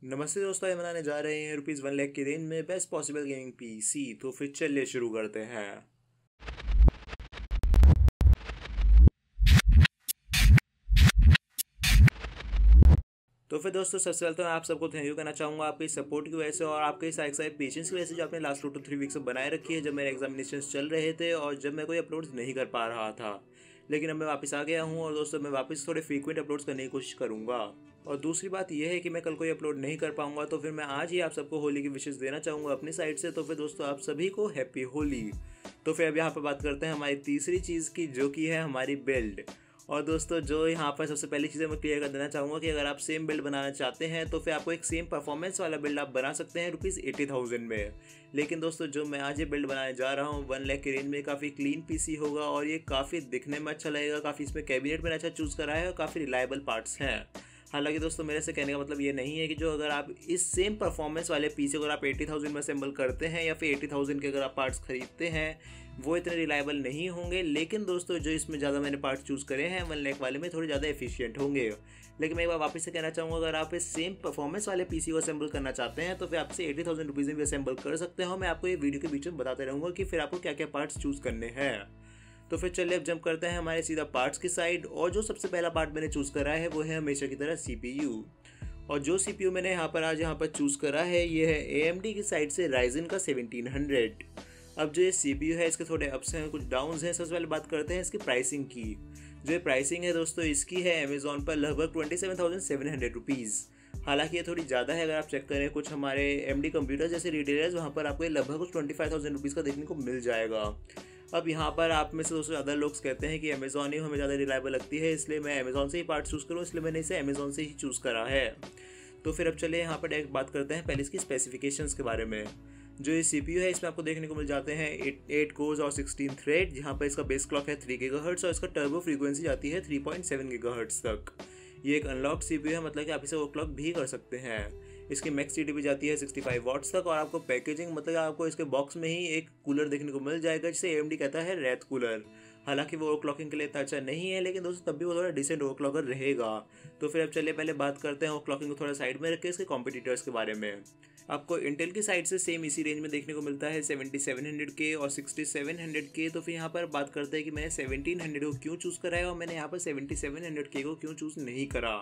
नमस्ते दोस्तों, ये बनाने जा रहे हैं ₹1 लाख की रेंज में बेस्ट पॉसिबल गेमिंग पीसी। तो फिर चलिए शुरू करते हैं। तो फिर दोस्तों सबसे पहले तो मैं आप सबको थैंक यू कहना चाहूँगा आपकी सपोर्ट की वजह से और आपके सारे पेशेंस की वजह से जो आपने लास्ट 2 to 3 वीक से बनाए रखी है, जब मेरे एग्जामिनेशन चल रहे थे और जब मैं कोई अपलोड्स नहीं कर पा रहा था। लेकिन अब मैं वापस आ गया हूँ और दोस्तों मैं वापस थोड़े फ्रीक्वेंट अपलोड्स करने की कोशिश करूँगा। और दूसरी बात यह है कि मैं कल कोई अपलोड नहीं कर पाऊंगा, तो फिर मैं आज ही आप सबको होली की विशेष देना चाहूँगा अपनी साइड से। तो फिर दोस्तों आप सभी को हैप्पी होली। तो फिर अब यहाँ पर बात करते हैं हमारी तीसरी चीज़ की, जो कि है हमारी बिल्ड। और दोस्तों जो यहाँ पर सबसे पहली चीज़ें मैं क्लियर कर देना चाहूँगा कि अगर आप सेम बिल्ड बनाना चाहते हैं तो फिर आपको एक सेम परफॉर्मेंस वाला बिल्ड आप बना सकते हैं ₹80,000 में। लेकिन दोस्तों जो मैं आज ये बिल्ड बनाने जा रहा हूँ 1 लाख की रेंज में, काफ़ी क्लीन पीसी होगा और ये काफ़ी दिखने में अच्छा लगेगा। काफ़ी इसमें कैबिनेट मैंने अच्छा चूज़ करा है और काफ़ी रिलायबल पार्ट्स हैं। हालांकि दोस्तों मेरे से कहने का मतलब ये नहीं है कि जो अगर आप इस सेम परफॉर्मेंस वाले पीसी अगर आप 80,000 में असेंबल करते हैं या फिर 80,000 के अगर आप पार्ट्स खरीदते हैं वो इतने रिलायबल नहीं होंगे। लेकिन दोस्तों जो इसमें ज़्यादा मैंने पार्ट्स चूज़ करे हैं 1 लाख वाले में थोड़े ज़्यादा एफिशिएंट होंगे। लेकिन मैं एक बार वापस से कहना चाहूँगा, अगर आप इस सेम परफॉर्मेंस वाले पीसी को असेंबल करना चाहते हैं तो फिर आपसे 80,000 रुपीज़ में भी असेंबल कर सकते हो। मैं आपको ये वीडियो के बीच में बताते रहूँगा कि फिर आपको क्या क्या पार्ट्स चूज़ करने हैं। तो फिर चलिए अब जंप करते हैं हमारे सीधा पार्ट्स की साइड। और जो सबसे पहला पार्ट मैंने चूज़ करा है वो है हमेशा की तरह CPU। और जो CPU मैंने यहाँ पर चूज़ करा है ये है AMD की साइड से Ryzen का 1700। अब जो ये CPU है इसके थोड़े अप्स हैं कुछ डाउन्स हैं। सबसे पहले बात करते हैं इसकी प्राइसिंग की। जो ये प्राइसिंग है दोस्तों इसकी है अमेज़ॉन पर लगभग ₹27,700। हालांकि ये थोड़ी ज़्यादा है। अगर आप चेक करें कुछ हमारे MD कंप्यूटर जैसे रिटेलर्स, वहाँ पर आपको ये लगभग कुछ ₹25,000 का देखने को मिल जाएगा। अब यहाँ पर आप में से दोस्तों ज़्यादा लोग कहते हैं कि अमेज़ॉन ही हमें ज़्यादा रिलायबल लगती है, इसलिए मैं अमेज़ॉन से ही पार्ट चूज़ करूँ, इसलिए मैंने इसे अमेज़ॉन से ही चूज़ करा है। तो फिर अब चलिए यहाँ पर डायरेक्ट बात करते हैं पहले इसकी स्पेसिफिकेशंस के बारे में। जो ये CPU है इसमें आपको देखने को मिल जाते हैं 8 कोर्स और 16 थ्रेड। यहाँ पर इसका बेस क्लॉक है 3 GHz और इसका टर्बो फ्रीक्वेंसी जाती है 3.7 GHz तक। ये एक अनलॉक्ड CPU है, मतलब कि आप इसे ओवरक्लॉक भी कर सकते हैं। इसकी मैक्स TDP जाती है 65 वाट्स तक। और आपको पैकेजिंग मतलब आपको इसके बॉक्स में ही एक कूलर देखने को मिल जाएगा जिसे AMD कहता है रैथ कूलर। हालांकि वो ओवरक्लॉकिंग के लिए इतना अच्छा नहीं है, लेकिन दोस्तों तब भी वो थोड़ा डिसेंट ओवरक्लॉकर रहेगा। तो फिर अब चलिए पहले बात करते हैं ओवरक्लॉकिंग को थोड़ा साइड में रख के इसके कॉम्पिटिटर्स के बारे में। आपको इंटेल की साइड से सेम इसी रेंज में देखने को मिलता है 7700K और 6700K। तो फिर यहाँ पर बात करते हैं कि मैंने 1700 को क्यों चूज़ करा है और मैंने यहाँ पर 7700K को क्यों चूज़ नहीं करा।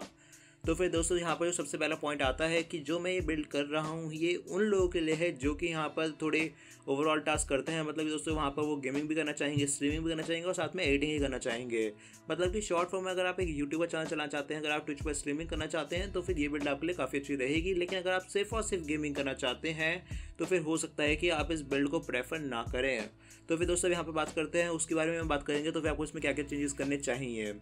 तो फिर दोस्तों यहाँ पर जो सबसे पहला पॉइंट आता है कि जो मैं ये बिल्ड कर रहा हूँ ये उन लोगों के लिए है जो कि यहाँ पर थोड़े ओवरऑल टास्क करते हैं। मतलब कि दोस्तों वहाँ पर वो गेमिंग भी करना चाहेंगे, स्ट्रीमिंग भी करना चाहेंगे और साथ में एडिटिंग ही करना चाहेंगे। मतलब कि शॉर्ट फॉर्म में अगर आप एक यूट्यूबर चैनल चलाना चाहते हैं, अगर आप ट्विच पर स्ट्रीमिंग करना चाहते हैं तो फिर ये बिल्ड आपके लिए काफ़ी अच्छी रहेगी। लेकिन अगर आप सिर्फ और सिर्फ गेमिंग करना चाहते हैं तो फिर हो सकता है कि आप इस बिल्ड को प्रेफर ना करें। तो फिर दोस्तों यहाँ पर बात करते हैं उसके बारे में बात करेंगे। तो फिर आपको इसमें क्या क्या चेंजेस करने चाहिए।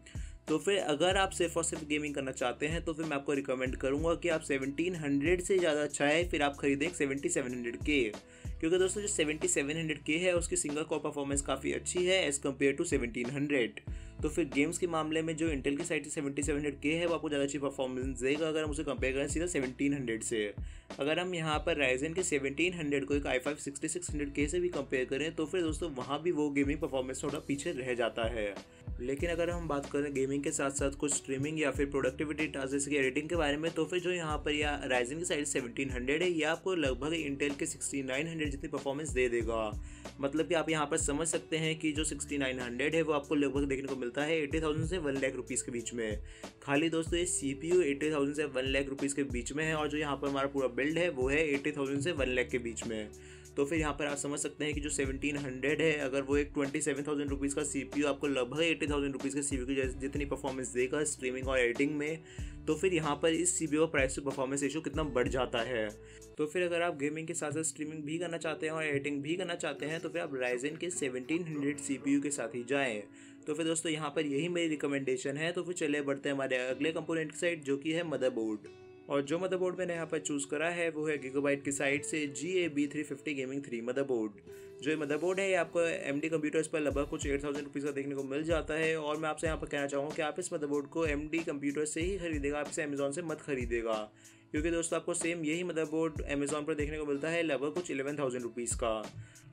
तो फिर अगर आप सिर्फ और सिर्फ गेमिंग करना चाहते हैं तो फिर मैं आपको रिकमेंड करूंगा कि आप 1700 से ज़्यादा अच्छा है फिर आप खरीदें 7700K। क्योंकि दोस्तों जो 7700K है उसकी सिंगल कोर परफॉर्मेंस काफ़ी अच्छी है एज़ कम्पेयर टू 1700। तो फिर गेम्स के मामले में जो इंटेल की साइड से 7700K है वो आपको ज़्यादा अच्छी परफॉर्मेंस देगा अगर हम उसे कंपेयर करें सीधा 1700 से। अगर हम यहाँ पर Ryzen के 1700 को एक i5 6600K से भी कंपेयर करें तो फिर दोस्तों वहाँ भी वो गेमिंग परफॉर्मेंस थोड़ा पीछे रह जाता है। लेकिन अगर हम बात करें गेमिंग के साथ साथ कुछ स्ट्रीमिंग या फिर प्रोडक्टिविटी टास्क जैसे कि एडिटिंग के बारे में, तो फिर जो यहाँ पर या Ryzen की साइड 1700 है यह आपको लगभग इंटेल के 6900 जितनी परफॉर्मेंस दे देगा। मतलब कि आप यहाँ पर समझ सकते हैं कि जो 6900 है वो आपको लगभग देखने को मिलता है 80,000 से 1 लाख रुपीज़ के बीच में। खाली दोस्तों ये CPU 80,000 से 1 लाख रुपीज़ के बीच में है और जो यहाँ पर हमारा पूरा बिल्ड है वो है 80,000 से 1 लाख के बीच में। तो फिर यहाँ पर आप समझ सकते हैं कि जो 1700 है अगर वो एक 27,000 रुपीज़ का CPU आपको लगभग 80,000 रुपीज़ के CPU की जितनी परफॉर्मेंस देगा स्ट्रीमिंग और एडिटिंग में, तो फिर यहाँ पर इस CPU का प्राइस टू परफॉर्मेंस रेशियो कितना बढ़ जाता है। तो फिर अगर आप गेमिंग के साथ साथ स्ट्रीमिंग भी करना चाहते हैं और एडिटिंग भी करना चाहते हैं तो फिर आप Ryzen के 1700 CPU के साथ ही जाएँ। तो फिर दोस्तों यहाँ पर यही मेरी रिकमेंडेशन है। तो फिर चलिए बढ़ते हैं हमारे अगले कंपोनेंट की साइड जो कि है मदरबोर्ड। और जो मदरबोर्ड मैंने यहाँ पर चूज़ करा है वो है गीगाबाइट की साइड से GA-B350 गेमिंग 3 मदरबोर्ड। जो ये मदरबोर्ड है ये आपको MD कंप्यूटर्स पर लगभग कुछ 8,000 रुपीज़ का देखने को मिल जाता है। और मैं आपसे यहाँ पर कहना चाहूँगा कि आप इस मदरबोर्ड को MD कंप्यूटर से ही खरीदेगा, आप इसे अमेज़ॉन से मत खरीदेगा। क्योंकि दोस्तों आपको सेम यही मदरबोर्ड अमेज़ॉन पर देखने को मिलता है लगभग कुछ 11,000 रुपीज़ का।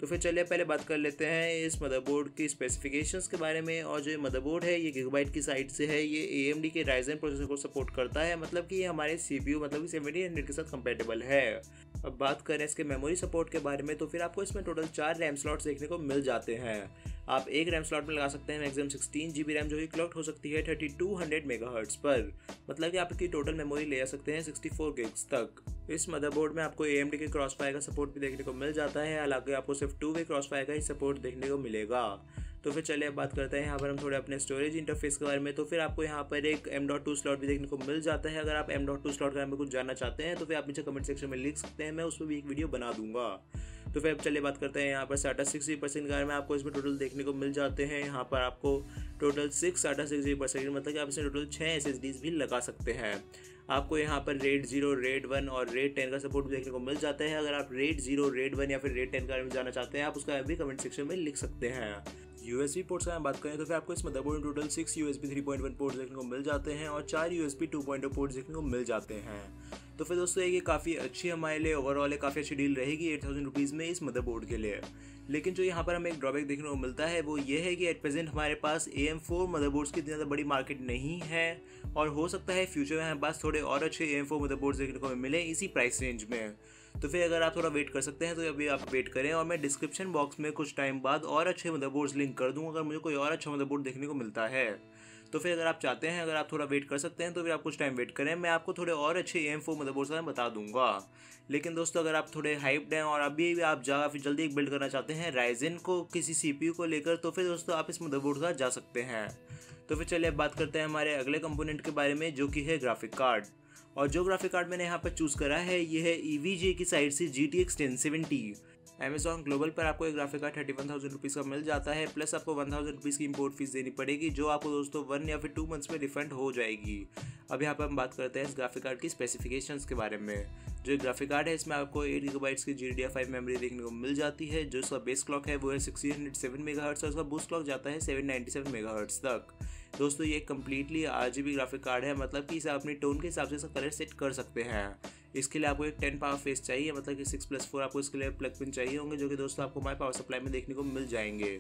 तो फिर चलिए पहले बात कर लेते हैं इस मदरबोर्ड की स्पेसिफिकेशंस के बारे में। और जो ये मदरबोर्ड है ये गीगाबाइट की साइड से है, ये AMD के राइजन प्रोसेसर को सपोर्ट करता है, मतलब कि ये हमारे CPU मतलब कि 1700 के साथ कंपेटेबल है। अब बात करें इसके मेमोरी सपोर्ट के बारे में, तो फिर आपको इसमें टोटल 4 रैम स्लॉट्स देखने को मिल जाते हैं। आप एक रैम स्लॉट में लगा सकते हैं मैक्सिमम 16 GB रैम, जो कि क्लॉक्ड हो सकती है 3200 मेगाहर्ट्ज़ पर, मतलब कि आपकी टोटल मेमोरी ले जा सकते हैं 64 गिग्स तक। इस मदरबोर्ड में आपको AMD के क्रॉसफायर का सपोर्ट भी देखने को मिल जाता है, हालांकि आपको सिर्फ 2-वे क्रॉसफायर का ही सपोर्ट देखने को मिलेगा। तो फिर चलिए अब बात करते हैं यहाँ पर हम थोड़े अपने स्टोरेज इंटरफेस के बारे में। तो फिर आपको यहाँ पर एक M.2 स्लॉट भी देखने को मिल जाता है। अगर आप M.2 स्लॉट के बारे में कुछ जानना चाहते हैं तो फिर आप नीचे कमेंट सेक्शन में लिख सकते हैं, मैं उस पर भी एक वीडियो बना दूंगा। तो फिर अब चलिए बात करते हैं यहाँ पर SATA 6GB के बारे में। आपको इसमें टोटल देखने को मिल जाते हैं यहाँ पर आपको टोटल 6 SATA 6GB, मतलब कि आप इसमें टोटल 6 SSDs भी लगा सकते हैं। आपको यहाँ पर RAID 0, RAID 1 और RAID 10 का सपोर्ट भी देखने को मिल जाता है। अगर आप RAID 0, RAID 1 या फिर RAID 10 के बारे में जानना चाहते हैं आप उसका भी कमेंट सेक्शन में लिख सकते हैं। USB पोर्ट्स का बात करें तो फिर आपको इस मदरबोर्ड में टोटल 6 USB 3.1 पोर्ट्स देखने को मिल जाते हैं और 4 USB 2.0 पोर्ट्स देखने को मिल जाते हैं। तो फिर दोस्तों ये काफ़ी अच्छी हमारे लिए ओवरऑल काफ़ी अच्छी डील रहेगी 8,000 रुपीज़ में इस मदरबोर्ड के लिए। लेकिन जो यहाँ पर हमें एक ड्रॉबैक देखने को मिलता है वो ये है कि एट प्रेजेंट हमारे पास AM4 मदरबोर्ड्स की इतनी ज़्यादा बड़ी मार्केट नहीं है, और हो सकता है फ्यूचर में हमारे पास थोड़े और अच्छे AM4 मदरबोर्ड्स देखने को मिले इसी प्राइस रेंज में। तो फिर अगर आप थोड़ा वेट कर सकते हैं तो अभी आप वेट करें, और मैं डिस्क्रिप्शन बॉक्स में कुछ टाइम बाद और अच्छे मदरबोर्ड्स लिंक कर दूँगा अगर मुझे कोई और अच्छा मदरबोर्ड देखने को मिलता है। तो फिर अगर आप चाहते हैं, अगर आप थोड़ा वेट कर सकते हैं तो फिर आप कुछ टाइम वेट करें, मैं आपको थोड़े और अच्छे AM4 मदरबोर्ड्स का बता दूंगा। लेकिन दोस्तों अगर आप थोड़े हाइप्ड हैं और अभी आप फिर जल्दी एक बिल्ड करना चाहते हैं राइजन को किसी CPU को लेकर, तो फिर दोस्तों आप इस मदरबोर्ड का जा सकते हैं। तो फिर चलिए अब बात करते हैं हमारे अगले कंपोनेंट के बारे में, जो कि है ग्राफिक कार्ड। और जो ग्राफिक कार्ड मैंने यहाँ पर चूज़ करा है ये है EVGA की साइड से GTX 1070। अमेज़ॉन ग्लोबल पर आपको एक ग्राफिक कार्ड 31,000 रुपीज़ का मिल जाता है, प्लस आपको 1,000 रुपीज़ की इंपोर्ट फीस देनी पड़ेगी, जो आपको दोस्तों 1 या फिर 2 मंथ्स में रिफंड हो जाएगी। अब यहाँ पर हम बात करते हैं इस ग्राफिक कार्ड की स्पेसिफिकेशंस के बारे में। जो ग्राफिक कार्ड है इसमें आपको 8 GB की GDDR5 मेमोरी देखने को मिल जाती है। जो इसका बेस क्लॉक है वो है 1607 मेगाहर्ट्ज़ और इसका बूस्ट क्लॉक जाता है 797 मेगाहर्ट्ज़ तक। दोस्तों ये कम्प्लीटली RGB ग्राफिक कार्ड है, मतलब कि इसे अपनी टोन के हिसाब से इसका कलर सेट कर सकते हैं। इसके लिए आपको एक 10 पावर फेस चाहिए, मतलब कि 6+4 आपको इसके लिए प्लग पिन चाहिए होंगे, जो कि दोस्तों आपको हमारे पावर सप्लाई में देखने को मिल जाएंगे।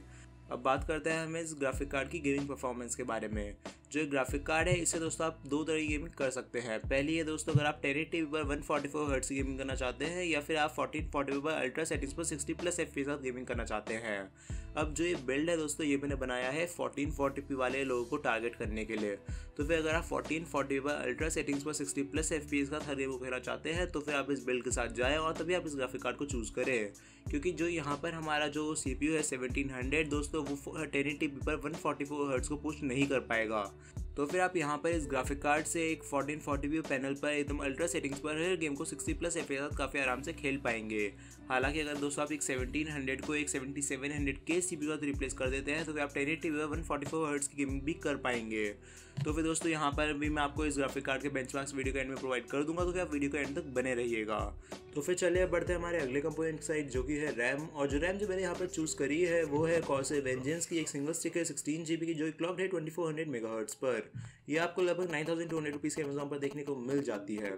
अब बात करते हैं हमें इस ग्राफिक कार्ड की गेमिंग परफॉर्मेंस के बारे में। जो ग्राफिक कार्ड है इससे दोस्तों आप 2 तरह की गेमिंग कर सकते हैं। पहली है दोस्तों, अगर आप 1080p पर 144 हर्ट्ज की गेमिंग करना चाहते हैं, या फिर आप 1440p पर अल्ट्रा सेटिंग्स पर 60+ FPS के साथ गेमिंग करना चाहते हैं। अब जो ये बिल्ड है दोस्तों ये मैंने बनाया है 1440p वाले लोगों को टारगेट करने के लिए। तो फिर अगर आप 1440p पर अल्ट्रा सेटिंग्स पर 60+ FPS का हर गेम खेलना चाहते हैं तो फिर आप इस बिल्ड के साथ जाएँ और तभी आप इस ग्राफिक कार्ड को चूज़ करें। क्योंकि जो यहाँ पर हमारा जो CPU है 1700 दोस्तों वो 1080p पर 144 हर्ट्ज को पुश नहीं कर पाएगा। तो फिर आप यहाँ पर इस ग्राफिक कार्ड से एक 1440p पैनल पर एकदम अल्ट्रा सेटिंग्स पर हर गेम को 60+ FPS काफ़ी आराम से खेल पाएंगे। हालांकि अगर दोस्तों आप एक 1700 को एक 7700 के CPU का रिप्लेस कर देते हैं तो फिर आप 1080p पर 144 हर्ट्ज की गेमिंग भी कर पाएंगे। तो फिर दोस्तों यहाँ पर भी मैं आपको इस ग्राफिक कार्ड के बेंचमार्क्स वीडियो के एंड में प्रोवाइड कर दूंगा, तो फिर आप वीडियो के एंड तक बने रहिएगा। तो फिर चलिए बढ़ते हैं हमारे अगले कंपोनेंट साइड, जो कि है रैम। और जो रैम जो मैंने यहाँ पर चूज़ करी है वो है Corsair Vengeance की एक सिंगल स्टिक है 16 GB की, जो क्लॉक्ड है 2400 मेगाहर्ट्ज़ पर। ये आपको लगभग 9,200 रुपीज़ के अमेज़ॉन पर देखने को मिल जाती है।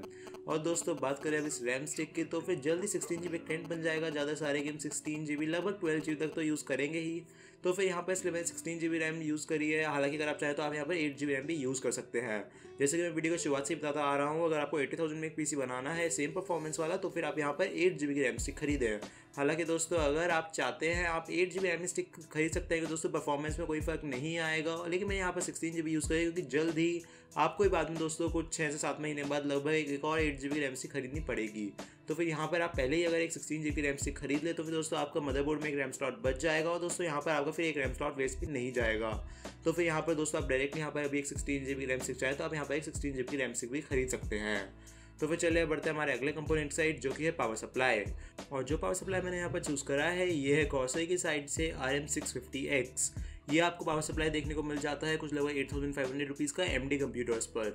और दोस्तों बात करें अब इस रैम स्टिक की, तो फिर जल्दी 16 GB ट्रेंड बन जाएगा। ज़्यादा सारे गेम 16 GB लगभग 12 GB तक तो यूज़ करेंगे ही। तो फिर यहाँ पर इसलिए मैंने 16 GB रैम यूज़ करी है। हालांकि अगर आप चाहें तो आप यहाँ पर 8 GB रैम भी यूज़ कर सकते हैं। जैसे कि मैं वीडियो की शुरुआत से बताता आ रहा हूँ, अगर आपको 80,000 में एक PC बनाना है सेम परफॉर्मेंस वाला, तो फिर आप यहाँ पर 8 GB की रैम स्टिक खरीदें। हालांकि दोस्तों अगर आप चाहते हैं आप 8 GB रैम स्टिक खरीद सकते हैं कि दोस्तों परफॉर्मेंस में कोई फ़र्क नहीं आएगा, लेकिन मैं यहाँ पर 16 GB यूज़ करें, क्योंकि जल्द ही आपको बाद में दोस्तों कुछ 6 से 7 महीने बाद लगभग एक और 8 GB रैम स्टिक खरीदनी पड़ेगी। तो फिर यहाँ पर आप पहले ही अगर एक 16 GB रैम स्टिक खरीद ले तो फिर दोस्तों आपका मदरबोर्ड में एक रैम स्लॉट बच जाएगा, और दोस्तों यहाँ पर आपका फिर एक रैम स्लॉट वेस्ट भी नहीं जाएगा। तो फिर यहाँ पर दोस्तों आप डायरेक्टली यहाँ पर अभी एक 16 GB रैम स्टिक चाहे तो आप यहाँ पर एक 16 GB की रैम स्टिक भी खरीद सकते हैं। तो फिर चलिए बढ़ते हैं हमारे अगले कंपोनेंट साइड, जो कि है पावर सप्लाई। और जो पावर सप्लाई मैंने यहाँ पर चूज़ करा है ये है Corsair की साइड से RM650X। ये आपको पावर सप्लाई देखने को मिल जाता है कुछ लगभग 8,500 रुपीज़ का MD कंप्यूटर्स पर।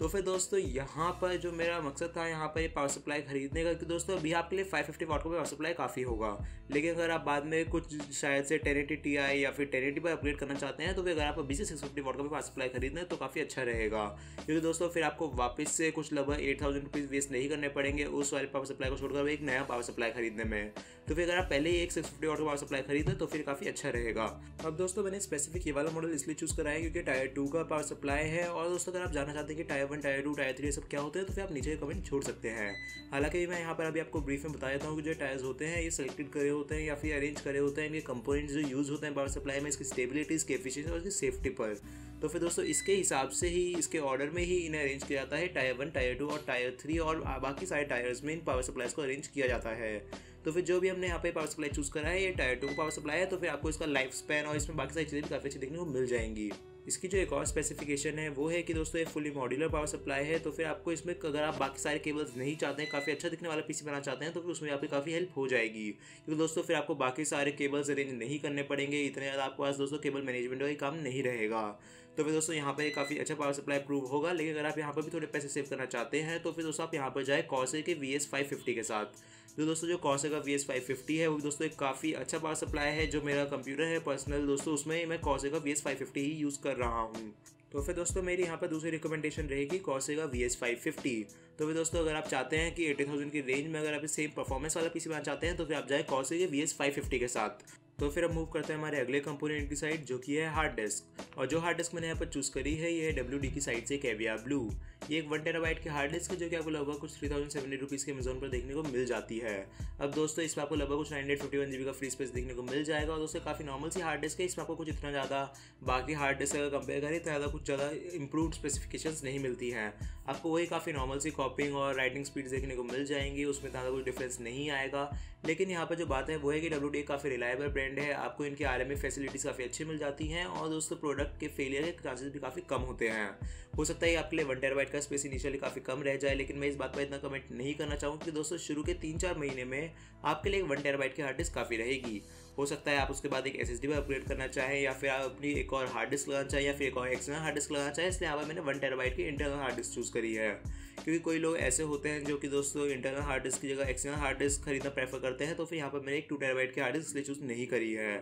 तो फिर दोस्तों यहाँ पर जो मेरा मकसद था यहाँ पर ये पावर सप्लाई खरीदने का, कि दोस्तों अभी आपके लिए 550 वाट का पावर सप्लाई काफ़ी होगा। लेकिन अगर आप बाद में कुछ शायद से 1080 Ti या फिर 1080 पर अपग्रेड करना चाहते हैं, तो फिर अगर आप अभी से 650 वाट का पावर सप्लाई खरीदना है तो काफ़ी अच्छा रहेगा, क्योंकि दोस्तों फिर आपको वापस से कुछ लगभग 8000 रुपीज़ वेस्ट नहीं करने पड़ेंगे उस वाले पावर सप्लाई को छोड़कर एक नया पावर सप्लाई खरीदने में। तो फिर अगर आप पहले ही एक 650 वाट का पावर सप्लाई खरीदें तो फिर काफ़ी अच्छा रहेगा। अब दोस्तों मैंने स्पेसिफिक ये वाला मॉडल इसलिए चूज़ करा है क्योंकि टायर 2 का पावर सप्लाई है। और दोस्तों अगर आप जानना चाहते हैं कि टायर 1, टायर 2, टायर 3 सब क्या होते हैं, तो फिर आप नीचे कमेंट छोड़ सकते हैं। हालांकि मैं यहाँ पर अभी आपको ब्रीफ में बता देता हूँ कि जो टायर्स होते हैं ये सेलेक्टेड करे होते हैं या फिर अरेंज करे होते हैं, इनके कंपोनेंट्स जो यूज़ होते हैं पावर सप्लाई में, इसकी स्टेबिलिटी, इसकी एफिशिएंसी और इसकी सेफ्टी पर। तो फिर दोस्तों इसके हिसाब से ही, इसके ऑर्डर में ही इन्हें अरेंज किया जाता है। टायर 1, टायर 2 और टायर 3 और बाकी सारे टायर्स में इन पावर सप्लाईज को अरेंज किया जाता है। तो फिर जो भी हमने यहाँ पे पावर सप्लाई चूज़ करा है ये टायर 2 पावर सप्लाई है, तो फिर आपको इसका लाइफ स्पैन और इसमें बाकी सारी चीज़ें भी काफ़ी अच्छी देखने को मिल जाएंगी। इसकी जो एक और स्पेसिफिकेशन है वो है कि दोस्तों ये फुली मॉड्यूलर पावर सप्लाई है। तो फिर आपको इसमें अगर आप बाकी सारे केबल्स नहीं चाहते हैं, काफ़ी अच्छा दिखने वाला पीसी बनाना चाहते हैं, तो फिर उसमें आपकी काफ़ी हेल्प हो जाएगी, क्योंकि दोस्तों फिर आपको बाकी सारे केबल्स अरेंज नहीं करने पड़ेंगे। इतने ज़्यादा आपके पास दोस्तों केबल मैनेजमेंट का काम नहीं रहेगा। तो फिर दोस्तों यहाँ पर काफ़ी अच्छा पावर सप्लाई प्रूव होगा। लेकिन अगर आप यहाँ पर भी थोड़े पैसे सेव करना चाहते हैं तो फिर दोस्तों आप यहाँ पर जाए कॉर्सर के VS550 के साथ। तो दोस्तों जो कॉर्सर का VS550 है वो दोस्तों एक काफ़ी अच्छा पावर सप्लाई है। जो मेरा कंप्यूटर है पर्सनल दोस्तों, उसमें मैं कॉर्सर का VS550 ही यूज़ कर रहा हूँ। तो फिर दोस्तों मेरी यहाँ पर दूसरी रिकमेंडेशन रहेगी कॉर्सर का VS550। तो फिर दोस्तों अगर आप चाहते हैं कि 80,000 की रेंज में अगर आप सेम परफॉर्मेंस वाला पीसी बनाना चाहते हैं तो फिर आप जाए कॉर्सर के VS550 के साथ। तो फिर हम मूव करते हैं हमारे अगले कंपोनेंट की साइड, जो कि है हार्ड डिस्क। और जो हार्ड डिस्क मैंने यहाँ पर चूज़ करी है ये है WD की साइड से कैवियर ब्लू। ये एक 1 TB की हार्ड डिस्क है जो कि आपको लगभग कुछ 3070 रुपीज़ के अमेजोन पर देखने को मिल जाती है। अब दोस्तों इसमें आपको लगभग कुछ 951 GB का फ्री स्पेस देखने को मिल जाएगा। और दोस्तों काफ़ी नॉर्मल सी हार्ड डिस्क है, इसमें आपको कुछ इतना ज़्यादा बाकी हार्ड डिस्क अगर कंपेयर करें तो ज़्यादा कुछ ज़्यादा इंप्रूव्ड स्पेसिफिकेशंस नहीं मिलती हैं। आपको वही काफ़ी नॉर्मल सी कॉपिंग और राइटिंग स्पीड देखने को मिल जाएंगी, उसमें ज़्यादा कुछ डिफरेंस नहीं आएगा। लेकिन यहाँ पर जो बात है वो है कि WD काफ़ी रिलायबल ब्रांड है, आपको इनकी RMA फैसिलिटीज़ काफ़ी अच्छी मिल जाती हैं। और दोस्तों प्रोडक्ट के फेलियर के चांसेस भी काफ़ी कम होते हैं। हो सकता है आपके लिए 1 TB का स्पेस इनिशियली काफ़ी कम रह जाए, लेकिन मैं इस बात पर इतना कमेंट नहीं करना चाहूँगा कि दोस्तों शुरू के 3-4 महीने में आपके लिए 1 TB की हार्ड डिस्क काफ़ी रहेगी। हो सकता है आप उसके बाद एक SSD पर अपग्रेड करना चाहें, या फिर आप अपनी एक और हार्ड डिस्क लगाना चाहें, या फिर एक और एक्सटर्नल हार्ड डिस्क लगाना चाहें। इसलिए यहाँ पर मैंने 1 TB की इंटरनल हार्ड डिस्क चूज़ करी है, क्योंकि कोई लोग ऐसे होते हैं जो कि दोस्तों इंटरनल हार्ड डिस्क की जगह एक्सटर्नल हार्ड डिस्क खरीदना प्रेफर करते हैं। तो फिर यहाँ पर मैंने एक 2 TB की हार्ड डिस्क इसलिए चूज़ नहीं करी है।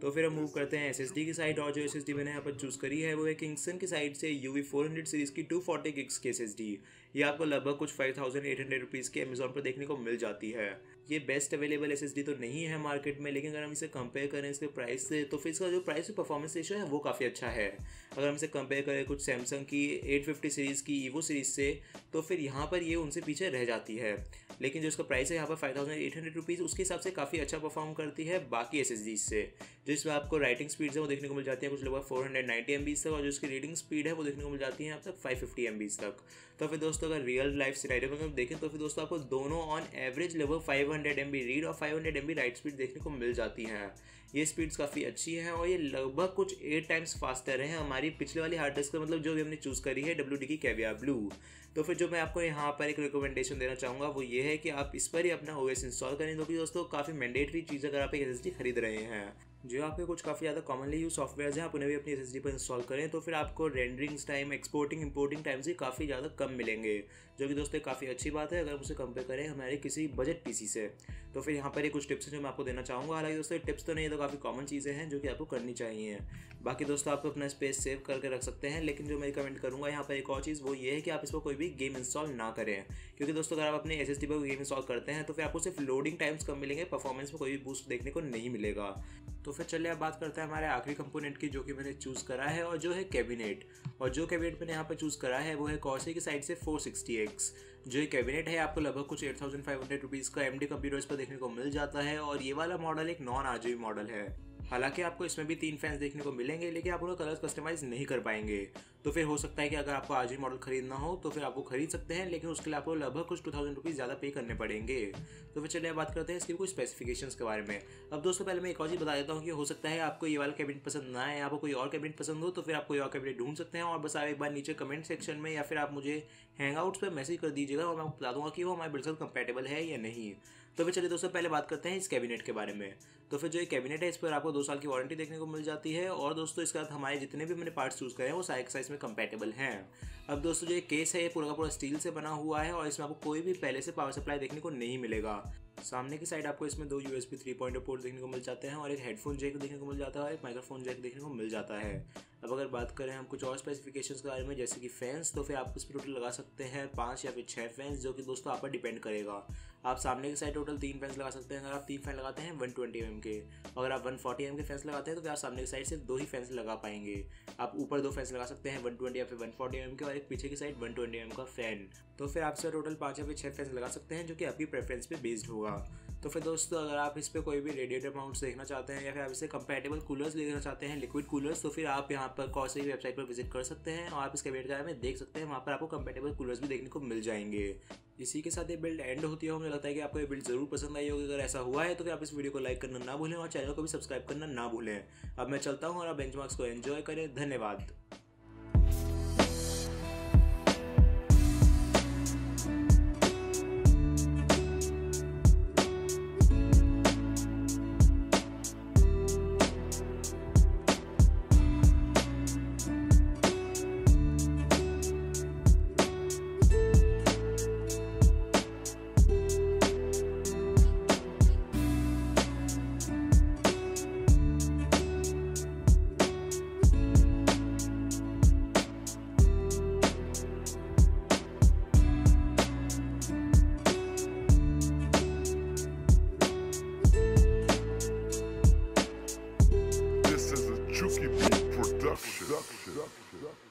तो फिर हम मूव करते हैं SSD की साइड। और जो SSD मैंने यहाँ पर चूज़ करी है वो है किंगसन की साइड से UV400 सीरीज़ की 240 gigs की SSD। ये आपको लगभग कुछ 5800 रुपीज़ के अमेजोन पर देखने को मिल जाती है। ये बेस्ट अवेलेबल SSD तो नहीं है मार्केट में, लेकिन अगर हम इसे कंपेयर करें इसके प्राइस से तो फिर इसका जो प्राइस से परफॉर्मेंस रेशियो है वो काफ़ी अच्छा है। अगर हम इसे कंपेयर करें कुछ सैमसंग की 850 सीरीज़ की ईवो सीरीज़ से, तो फिर यहाँ पर ये उनसे पीछे रह जाती है। लेकिन जो इसका प्राइस है यहाँ पर 5800 रुपीज़, उसके हिसाब से काफ़ी अच्छा परफॉर्म करती है बाकी SSD से। जिसमें आपको राइटिंग स्पीड्स है वो देखने को मिल जाती है कुछ लगभग 490 MB तक, और जो इसकी रीडिंग स्पीड है वो देखने को मिल जाती है अब तक 550 MB तक। तो फिर दोस्तों अगर रियल लाइफ सिनेरियो में देखें तो फिर दोस्तों आपको दोनों ऑन एवरेज लगभग 500 MB रीड और 500 MB राइट स्पीड देखने को मिल जाती हैं। ये स्पीड्स काफ़ी अच्छी हैं और ये लगभग कुछ 8 टाइम्स फास्टर है हमारी पिछले वाली हार्ड डिस्क, मतलब जो भी हमने चूज़ करी है WD की कैवियर ब्लू। तो फिर जो मैं आपको यहाँ पर एक रिकमेंडेशन देना चाहूँगा वो ये है कि आप इस पर ही अपना OS इंस्टॉल करें, क्योंकि दोस्तों काफ़ी मैंडेटरी चीज़ अगर आप एक SSD खरीद रहे हैं। जो आपके कुछ काफ़ी ज़्यादा कॉमनली यूज सॉफ्टवेयर हैं आप उन्हें भी अपनी SSD पर इंस्टॉल करें, तो फिर आपको रेंडरिंग्स टाइम, एक्सपोर्टिंग इंपोर्टिंग टाइम से काफ़ी ज़्यादा कम मिलेंगे, जो कि दोस्तों काफ़ी अच्छी बात है अगर उसे कंपेयर करें हमारे किसी बजट पीसी से। तो फिर यहाँ पर ये कुछ टिप्स हैं जो मैं आपको देना चाहूँगा। हालांकि दोस्तों टिप्स तो नहीं है, तो काफ़ी कॉमन चीज़ें हैं जो कि आपको करनी चाहिए। बाकी दोस्तों आप अपना स्पेस सेव करके रख सकते हैं, लेकिन जो मैं रिकमेंड करूँगा यहाँ पर एक और चीज़ वो ये है कि आप इस पर कोई भी गेम इंस्टॉल ना करें, क्योंकि दोस्तों अगर आप अपने SSD पर गेम इंस्टॉल करते हैं तो फिर आपको सिर्फ लोडिंग टाइम्स कम मिलेंगे, परफॉर्मेंस में कोई भी बूस्ट देखने को नहीं मिलेगा। तो फिर चलिए अब बात करते हैं हमारे आखिरी कंपोनेंट की, जो कि मैंने चूज़ करा है, और जो है कैबिनेट। और जो कैबिनेट मैंने यहाँ पर चूज़ करा है वो है कॉर्सर की साइड से 460X। जो ये कैबिनेट है आपको लगभग कुछ 8500 रुपीज़ का AMD कंप्यूटर्स पर देखने को मिल जाता है, और ये वाला मॉडल एक नॉन RGB मॉडल है। हालांकि आपको इसमें भी 3 फैंस देखने को मिलेंगे, लेकिन आप उनका कलर्स कस्टमाइज़ नहीं कर पाएंगे। तो फिर हो सकता है कि अगर आपको RGB मॉडल खरीदना हो तो फिर आप वो खरीद सकते हैं, लेकिन उसके लिए आपको लगभग कुछ 2000 रुपीज़ ज़्यादा पे करने पड़ेंगे। तो फिर चलिए बात करते हैं इसकी कुछ स्पेसिफिकेशंस के बारे में। अब दोस्तों पहले मैं एक और चीज़ बता देता हूँ कि हो सकता है आपको ये वाला कैबिनेट पसंद ना आए, आपको कोई और कैबिनेट पसंद हो, तो फिर आप कोई और कैबिनेट ढूंढ सकते हैं। और बस आप एक बार नीचे कमेंट सेक्शन में या फिर आप मुझे हैंगआउट्स पर मैसेज कर दीजिएगा और मैं आपको बता दूंगा कि वो हमारे बिल्ड से कंपैटिबल है या नहीं। तो फिर चलिए दोस्तों पहले बात करते हैं इस कैबिनेट के बारे में। तो फिर जो ये कैबिनेट है इस पर आपको 2 साल की वारंटी देखने को मिल जाती है, और दोस्तों इसके साथ हमारे जितने भी मैंने पार्ट्स चूज़ करे हैं वो साइज इसमें कंपैटिबल हैं। अब दोस्तों जो ये केस है ये पूरा का पूरा स्टील से बना हुआ है और इसमें आपको कोई भी पहले से पावर सप्लाई देखने को नहीं मिलेगा। सामने की साइड आपको इसमें 2 USB 3.0 पोर्ट देखने को मिल जाते हैं और एक हेडफोन जैक देखने को मिल जाता है और एक माइक्रोफोन जैक देखने को मिल जाता है। अब अगर बात करें हम कुछ और स्पेसिफिकेशंस के बारे में जैसे कि फैंस, तो फिर आप इस पर टोटल लगा सकते हैं 5 या फिर 6 फैंस, जो कि दोस्तों आप पर डिपेंड करेगा। आप सामने की साइड टोटल 3 फैंस लगा सकते हैं अगर आप 3 फैन लगाते हैं 120 mm के। अगर आप 140 mm के फैंस लगाते हैं तो फिर आप सामने की साइड से 2 ही फैंस लगा पाएंगे। आप ऊपर 2 फैंस लगा सकते हैं 120 या फिर 140 mm के और एक पीछे की साइड 120 mm का फैन। तो फिर आपसे टोटल 5 या फिर 6 फैंस लगा सकते हैं, जो कि आपकी प्रेफरेंस पे बेस्ड होगा। तो फिर दोस्तों अगर आप इस पर कोई भी रेडिएटर माउंट्स देखना चाहते हैं या फिर आप इसे कंपैटिबल कूलर्स देखना चाहते हैं, लिक्विड कूलर्स, तो फिर आप यहाँ पर कौशल की वेबसाइट पर विजिट कर सकते हैं और आप इसके वेट के बारे में देख सकते हैं। वहाँ पर आपको कंपैटिबल कूलर्स भी देखने को मिल जाएंगे। इसी के साथ ये बिल्ड एंड होती है। मुझे लगता है कि आपको ये बिल्ड जरूर पसंद आई होगी। अगर ऐसा हुआ है तो फिर आप इस वीडियो को लाइक करना ना भूलें और चैनल को भी सब्सक्राइब करना ना भूलें। अब मैं चलता हूँ और आप बेंचमार्क्स को एंजॉय करें। धन्यवाद। This is a Juki Beat production.